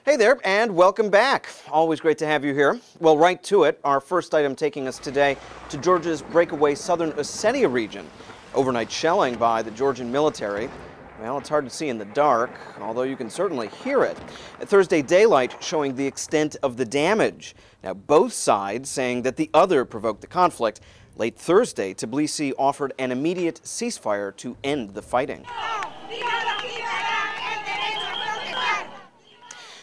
Hey there, and welcome back. Always great to have you here. Well, right to it, our first item taking us today to Georgia's breakaway southern Ossetia region. Overnight shelling by the Georgian military. Well, it's hard to see in the dark, although you can certainly hear it. Thursday daylight showing the extent of the damage. Now, both sides saying that the other provoked the conflict. Late Thursday, Tbilisi offered an immediate ceasefire to end the fighting.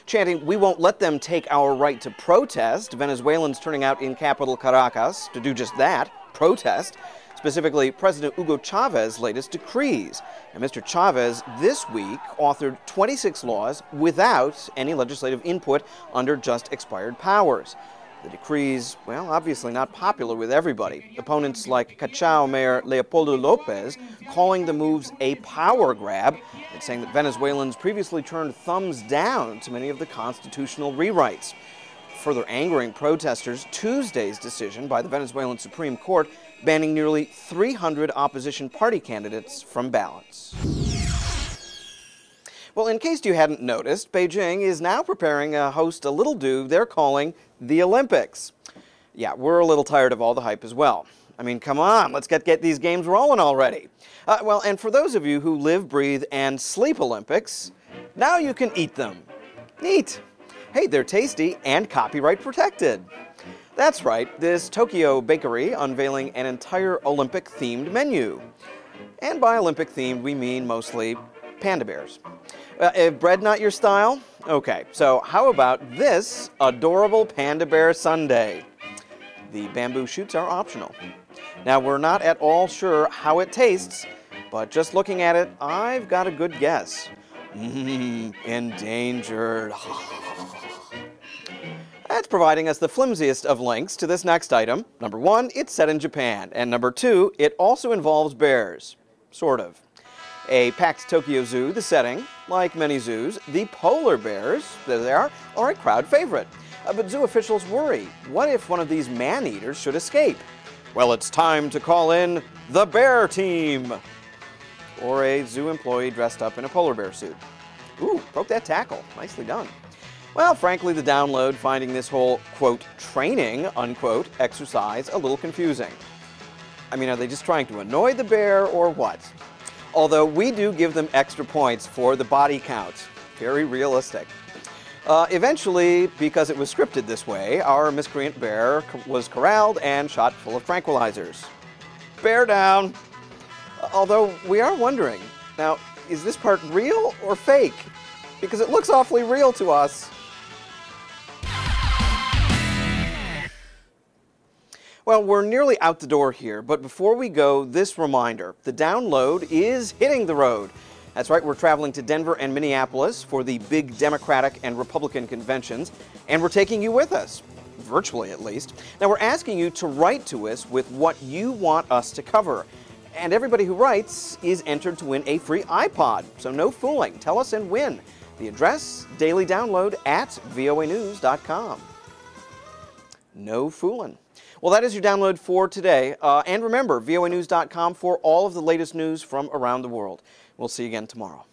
Chanting, "We won't let them take our right to protest," Venezuelans turning out in capital Caracas to do just that, protest. Specifically, President Hugo Chávez's latest decrees. And Mr. Chávez this week authored 26 laws without any legislative input under just expired powers. The decrees, well, obviously not popular with everybody. Opponents like Cachao Mayor Leopoldo López calling the moves a power grab and saying that Venezuelans previously turned thumbs down to many of the constitutional rewrites. Further angering protesters, Tuesday's decision by the Venezuelan Supreme Court banning nearly 300 opposition party candidates from ballots. Well, in case you hadn't noticed, Beijing is now preparing to host a little do they're calling the Olympics. Yeah, we're a little tired of all the hype as well. I mean, come on, let's get these games rolling already. Well, and for those of you who live, breathe, and sleep Olympics, now you can eat them. Neat. Hey, they're tasty and copyright protected. That's right, this Tokyo bakery unveiling an entire Olympic-themed menu. And by Olympic-themed, we mean mostly panda bears. If bread not your style? Okay, so how about this adorable panda bear sundae? The bamboo shoots are optional. Now, we're not at all sure how it tastes, but just looking at it, I've got a good guess. Endangered. That's providing us the flimsiest of links to this next item. Number one, it's set in Japan. And number two, it also involves bears. Sort of. A packed Tokyo Zoo, the setting. Like many zoos, the polar bears, there they are a crowd favorite. But zoo officials worry. What if one of these man-eaters should escape? Well, it's time to call in the bear team. Or a zoo employee dressed up in a polar bear suit. Ooh, broke that tackle. Nicely done. Well, frankly, the download finding this whole, quote, training, unquote, exercise a little confusing. I mean, are they just trying to annoy the bear or what? Although we do give them extra points for the body count. Very realistic. Eventually, because it was scripted this way, our miscreant bear was corralled and shot full of tranquilizers. Bear down. Although we are wondering, now, is this part real or fake? Because it looks awfully real to us. Well, we're nearly out the door here, but before we go, this reminder. The download is hitting the road. That's right, we're traveling to Denver and Minneapolis for the big Democratic and Republican conventions, and we're taking you with us, virtually at least. Now, we're asking you to write to us with what you want us to cover. And everybody who writes is entered to win a free iPod, so no fooling. Tell us and win. The address, daily download at voanews.com. No fooling. Well, that is your download for today. And remember, voanews.com for all of the latest news from around the world. We'll see you again tomorrow.